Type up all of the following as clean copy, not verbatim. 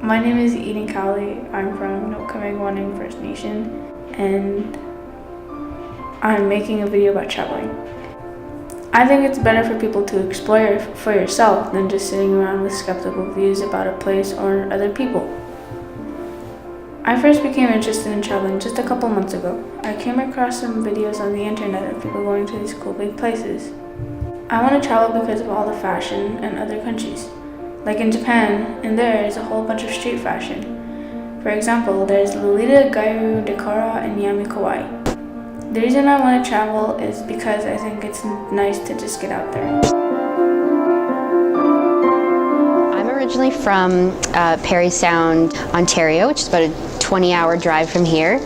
My name is Cowley. I'm from Naotkmageanning First Nation, and I'm making a video about traveling. I think it's better for people to explore for yourself than just sitting around with skeptical views about a place or other people. I first became interested in traveling just a couple months ago. I came across some videos on the internet of people going to these cool big places. I want to travel because of all the fashion in other countries. Like in Japan, and there is a whole bunch of street fashion. For example, there's Lolita, Gairu, Dekara, and Nykykorak. The reason I want to travel is because I think it's nice to just get out there. I'm originally from Parry Sound, Ontario, which is about a 20-hour drive from here.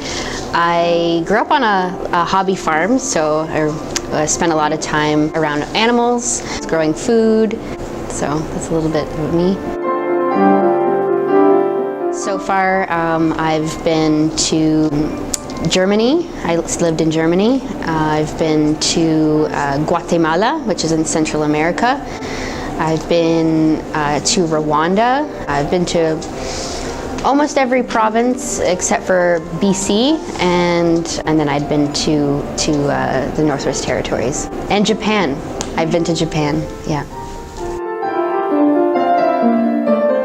I grew up on a hobby farm, so I spent a lot of time around animals, growing food, so that's a little bit of me. So far, I've been to Germany. I lived in Germany. I've been to Guatemala, which is in Central America. I've been to Rwanda. I've been to almost every province except for BC, and then I'd been to the Northwest Territories. And Japan. I've been to Japan, yeah.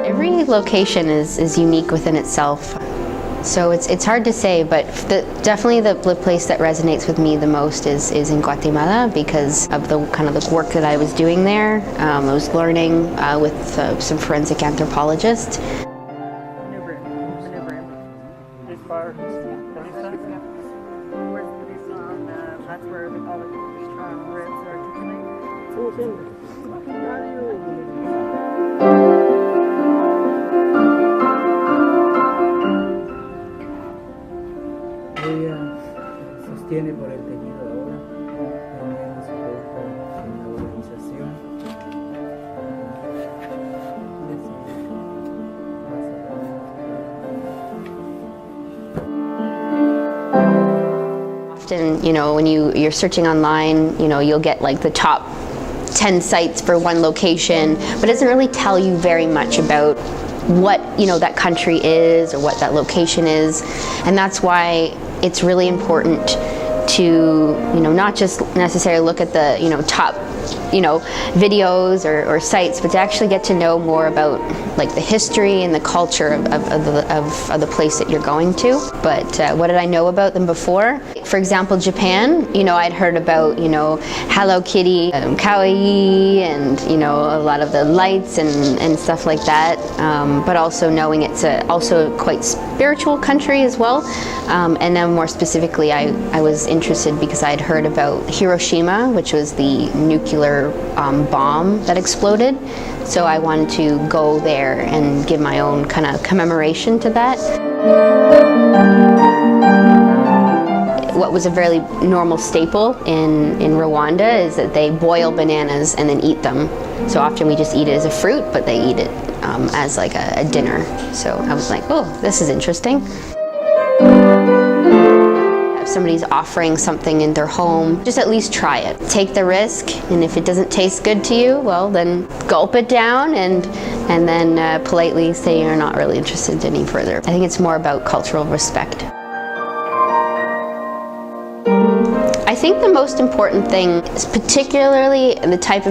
Every location is unique within itself. So it's hard to say, but definitely the place that resonates with me the most is in Guatemala because of the kind of the work that I was doing there. I was learning with some forensic anthropologists. That's where all the ribs are Ella sostiene por el teñido ahora, vendiendo su producto en la organización. Often, when you're searching online, you'll get like the top 10 sites for one location, but it doesn't really tell you very much about what that country is or what that location is, and that's why it's really important to not just necessarily look at the top videos or sites, but to actually get to know more about like the history and the culture of the place that you're going to. But what did I know about them before? For example, Japan, I'd heard about Hello Kitty, Kawaii, and a lot of the lights and stuff like that, but also knowing it's also quite spiritual country as well. And then more specifically, I was interested because I'd heard about Hiroshima, which was the nuclear bomb that exploded. So I wanted to go there and give my own kind of commemoration to that. What was a very normal staple in Rwanda is that they boil bananas and then eat them. So often we just eat it as a fruit, but they eat it as like a dinner. So I was like, oh, this is interesting. If somebody's offering something in their home, just at least try it. Take the risk, and if it doesn't taste good to you, well then gulp it down and then politely say you're not really interested any further. I think it's more about cultural respect. I think the most important thing is particularly the type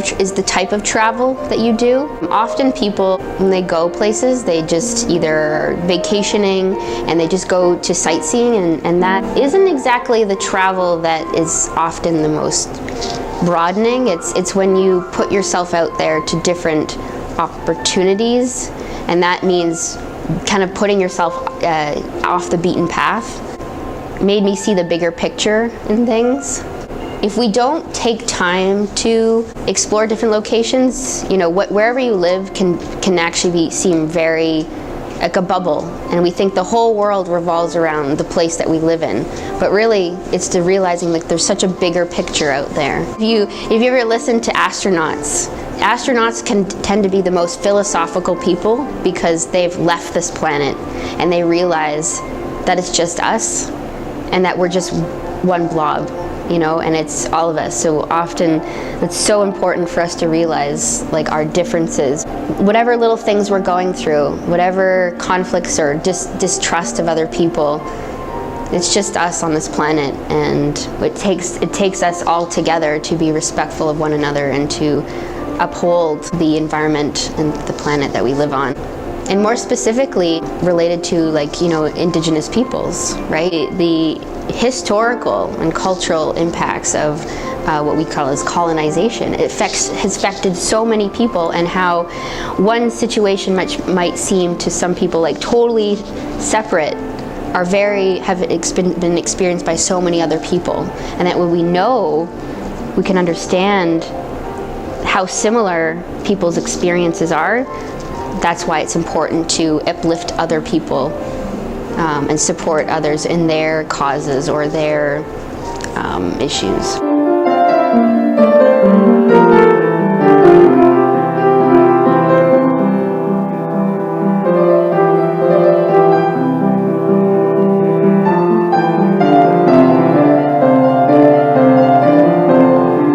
of travel that you do. Often people, when they go places, they just either are vacationing and they just go to sightseeing, and that isn't exactly the travel that is often the most broadening. It's when you put yourself out there to different opportunities, and that means kind of putting yourself off the beaten path. Made me see the bigger picture in things. If we don't take time to explore different locations, wherever you live can actually seem very like a bubble, and we think the whole world revolves around the place that we live in. But really, it's to realizing like there's such a bigger picture out there. If you ever listen to astronauts can tend to be the most philosophical people because they've left this planet and they realize that it's just us and that we're just one blob you know, and it's all of us. So often it's so important for us to realize like our differences, whatever little things we're going through, whatever conflicts or distrust of other people. It's just us on this planet, and it takes us all together to be respectful of one another and to uphold the environment and the planet that we live on. And more specifically related to, like, you know, Indigenous peoples, right? The historical and cultural impacts of what we call as colonization. It has affected so many people, and how one situation might seem to some people like totally separate have been experienced by so many other people. And that when we know, we can understand how similar people's experiences are. That's why it's important to uplift other people and support others in their causes or their issues.